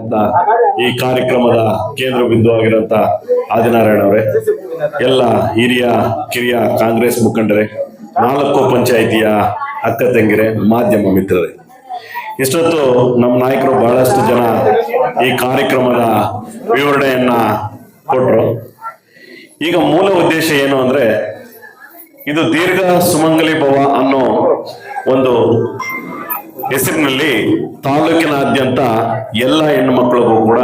ಅಂತ ಈ ಕಾರ್ಯಕ್ರಮದ ಕೇಂದ್ರ ಬಿಂದು ಆಗಿರುವಂತ ಆದಿನಾರಾಯಣ ಅವರೇ, ಎಲ್ಲ ಹಿರಿಯ ಕಿರಿಯ ಕಾಂಗ್ರೆಸ್ ಮುಖಂಡರೇ, 4 ಪಂಚಾಯಿತಿಯ ಅಕ್ಕ ತಂಗಿರೆ, ಮಾಧ್ಯಮ ಮಿತ್ರರೇ, ಇಷ್ಟೊತ್ತು ನಮ್ಮ ನಾಯಕರು ಬಹಳಷ್ಟು ಜನ ಈ ಕಾರ್ಯಕ್ರಮದ ವಿವರಣೆಯನ್ನ ಕೊಟ್ಟರು. ಈಗ ಮೂಲ ಉದ್ದೇಶ ಏನು ಅಂದ್ರೆ, ಇದು ದೀರ್ಘ ಸುಮಂಗಲಿ ಭವ ಅನ್ನೋ ಒಂದು ಹೆಸರಿನಲ್ಲಿ ತಾಲೂಕಿನಾದ್ಯಂತ ಎಲ್ಲ ಹೆಣ್ಣು ಮಕ್ಕಳಿಗೂ ಕೂಡ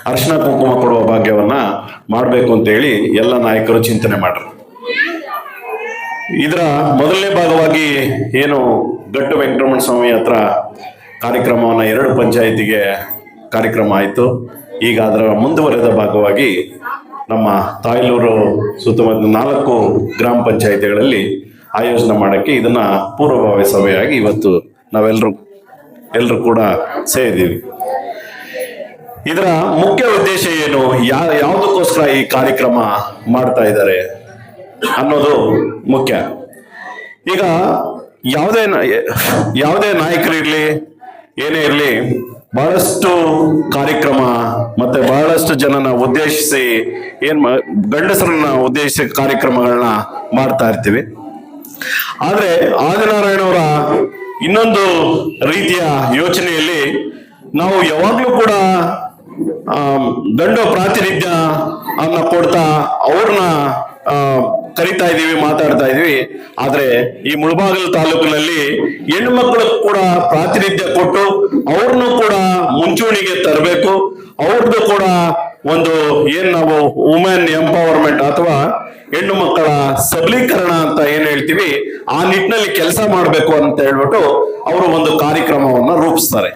ಅರಿಶಿನ ಕುಂಕುಮ ಕೊಡುವ ಭಾಗ್ಯವನ್ನ ಮಾಡಬೇಕು ಅಂತ ಹೇಳಿ ಎಲ್ಲ ನಾಯಕರು ಚಿಂತನೆ ಮಾಡ್ರು. ಇದರ ಮೊದಲನೇ ಭಾಗವಾಗಿ ಏನು ಗಟ್ಟು ವೆಂಕಟರಮಣ ಸ್ವಾಮಿ ಹತ್ರ ಕಾರ್ಯಕ್ರಮವನ್ನ 2 ಪಂಚಾಯಿತಿಗೆ ಕಾರ್ಯಕ್ರಮ ಆಯಿತು. ಈಗ ಅದರ ಮುಂದುವರೆದ ಭಾಗವಾಗಿ ನಮ್ಮ ತಾಯ್ಲೂರು ಸುತ್ತಮುತ್ತ 4 ಗ್ರಾಮ ಪಂಚಾಯಿತಿಗಳಲ್ಲಿ ಆಯೋಜನೆ ಮಾಡಕ್ಕೆ ಇದನ್ನ ಪೂರ್ವಭಾವಿ ಸಭೆಯಾಗಿ ಇವತ್ತು ನಾವೆಲ್ಲರೂ ಕೂಡ ಸೇರಿದ್ದೀವಿ. ಇದರ ಮುಖ್ಯ ಉದ್ದೇಶ ಏನು, ಯಾವುದಕ್ಕೋಸ್ಕರ ಈ ಕಾರ್ಯಕ್ರಮ ಮಾಡ್ತಾ ಇದ್ದಾರೆ ಅನ್ನೋದು ಮುಖ್ಯ. ಈಗ ಯಾವುದೇ ನಾಯಕರಿರ್ಲಿ ಏನೇ ಇರಲಿ, ಬಹಳಷ್ಟು ಕಾರ್ಯಕ್ರಮ ಮತ್ತೆ ಬಹಳಷ್ಟು ಜನನ ಉದ್ದೇಶಿಸಿ ಗಂಡಸರನ್ನ ಉದ್ದೇಶಿಸಿ ಕಾರ್ಯಕ್ರಮಗಳನ್ನ ಮಾಡ್ತಾ ಇರ್ತೀವಿ. ಆದ್ರೆ ಆದಿನಾರಾಯಣವರ ಇನ್ನೊಂದು ರೀತಿಯ ಯೋಚನೆಯಲ್ಲಿ ನಾವು ಯಾವಾಗ್ಲೂ ಕೂಡ ಗಂಡು ಪ್ರಾತಿನಿಧ್ಯ ಅನ್ನ ಕೊಡ್ತಾ ಅವ್ರನ್ನ ಕರಿತಾ ಇದೀವಿ, ಮಾತಾಡ್ತಾ ಇದೀವಿ. ಆದ್ರೆ ಈ ಮುಳಬಾಗಿಲು ತಾಲೂಕಿನಲ್ಲಿ ಹೆಣ್ಣು ಮಕ್ಕಳು ಕೂಡ ಪ್ರಾತಿನಿಧ್ಯ ಕೊಟ್ಟು ಅವ್ರನ್ನು ಕೂಡ ಮುಂಚೂಣಿಗೆ ತರಬೇಕು. ಅವ್ರದ್ದು ಕೂಡ ಒಂದು ನಾವು ವುಮೆನ್ ಎಂಪವರ್ಮೆಂಟ್ ಅಥವಾ ಹೆಣ್ಣು ಮಕ್ಕಳ ಸಬಲೀಕರಣ ಅಂತ ಏನ್ ಹೇಳ್ತೀವಿ, ಆ ನಿಟ್ಟಿನಲ್ಲಿ ಕೆಲಸ ಮಾಡಬೇಕು ಅಂತ ಹೇಳ್ಬಿಟ್ಟು ಅವರು ಒಂದು ಕಾರ್ಯಕ್ರಮವನ್ನ ರೂಪಿಸ್ತಾರೆ.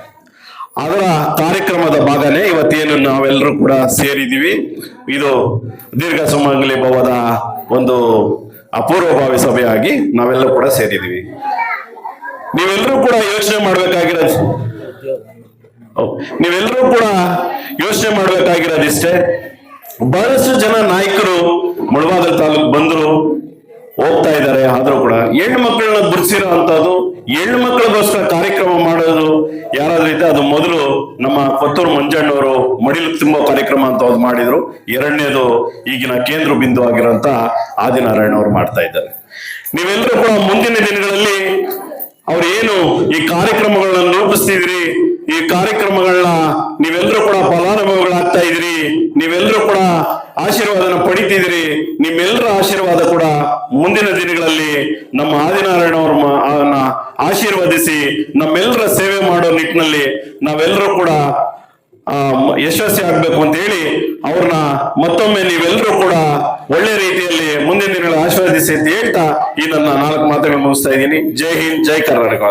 ಅದರ ಕಾರ್ಯಕ್ರಮದ ಭಾಗನೇ ಇವತ್ತೇನು ನಾವೆಲ್ಲರೂ ಕೂಡ ಸೇರಿದ್ದೀವಿ. ಇದು ದೀರ್ಘ ಸುಮಂಗಲಿ ಭವದ ಒಂದು ಅಪೂರ್ವಭಾವಿ ಸಭೆಯಾಗಿ ನಾವೆಲ್ಲರೂ ಕೂಡ ಸೇರಿದ್ದೀವಿ. ನೀವೆಲ್ಲರೂ ಕೂಡ ಯೋಚನೆ ಮಾಡ್ಬೇಕಾಗಿರೋದಿಷ್ಟೇ, ಬಹಳಷ್ಟು ಜನ ನಾಯಕರು ಮುಳಬಾಗಿಲು ತಾಲೂಕು ಬಂದ್ರು ಹೋಗ್ತಾ ಇದ್ದಾರೆ. ಆದ್ರೂ ಕೂಡ ಹೆಣ್ಣು ಮಕ್ಕಳನ್ನ ಗುರುತಿಸಿರೋ ಅಂತದ್ದು, ಹೆಣ್ಣು ಮಕ್ಕಳಿಗೋಸ್ಕರ ಕಾರ್ಯಕ್ರಮ ಮಾಡೋದು ಯಾರಾದ್ರೂ ಇದ್ದ, ಅದು ಮೊದಲು ನಮ್ಮ ಕೊತ್ತೂರು ಮಂಜಣ್ಣವರು ಮಡಿಲು ತುಂಬೋ ಕಾರ್ಯಕ್ರಮ ಅಂತ ಅವ್ರು ಮಾಡಿದ್ರು. 2ನೇದು ಈಗಿನ ಕೇಂದ್ರ ಬಿಂದು ಆಗಿರೋಂತ ಆದಿನಾರಾಯಣ ಅವರು ಮಾಡ್ತಾ ಇದ್ದಾರೆ. ನೀವೆಲ್ಲರೂ ಕೂಡ ಮುಂದಿನ ದಿನಗಳಲ್ಲಿ ಅವ್ರು ಏನು ಈ ಕಾರ್ಯಕ್ರಮಗಳನ್ನ ರೂಪಿಸ್ತಿದ್ರಿ, ಈ ಕಾರ್ಯಕ್ರಮಗಳನ್ನ ನೀವೆಲ್ಲರೂ ಕೂಡ ಫಲಾನುಭವಿಗಳಾಗ್ತಾ ಇದ್ರಿ, ನೀವೆಲ್ಲರೂ ಕೂಡ ಆಶೀರ್ವಾದನ ಪಡಿತಿದ್ರಿ. ನಿಮ್ಮೆಲ್ಲರ ಆಶೀರ್ವಾದ ಕೂಡ ಮುಂದಿನ ದಿನಗಳಲ್ಲಿ ನಮ್ಮ ಆದಿನಾರಾಯಣ ಅವ್ರನ್ನ ಆಶೀರ್ವದಿಸಿ ನಮ್ಮೆಲ್ಲರ ಸೇವೆ ಮಾಡೋ ನಿಟ್ಟಿನಲ್ಲಿ ನಾವೆಲ್ಲರೂ ಕೂಡ ಯಶಸ್ವಿ ಆಗ್ಬೇಕು ಅಂತ ಹೇಳಿ ಅವ್ರನ್ನ ಮತ್ತೊಮ್ಮೆ ನೀವೆಲ್ಲರೂ ಕೂಡ ಒಳ್ಳೆ ರೀತಿಯಲ್ಲಿ ಮುಂದಿನ ದಿನಗಳ ಆಶೀರ್ವದಿಸಿ ಅಂತ ಹೇಳ್ತಾ ಈ ನನ್ನ 4 ಮಾತುಗಳನ್ನು ಮುಗಿಸ್ತಾ ಇದ್ದೀನಿ. ಜೈ ಹಿಂದ್, ಜೈ ಕರ್ನಾಟಕ.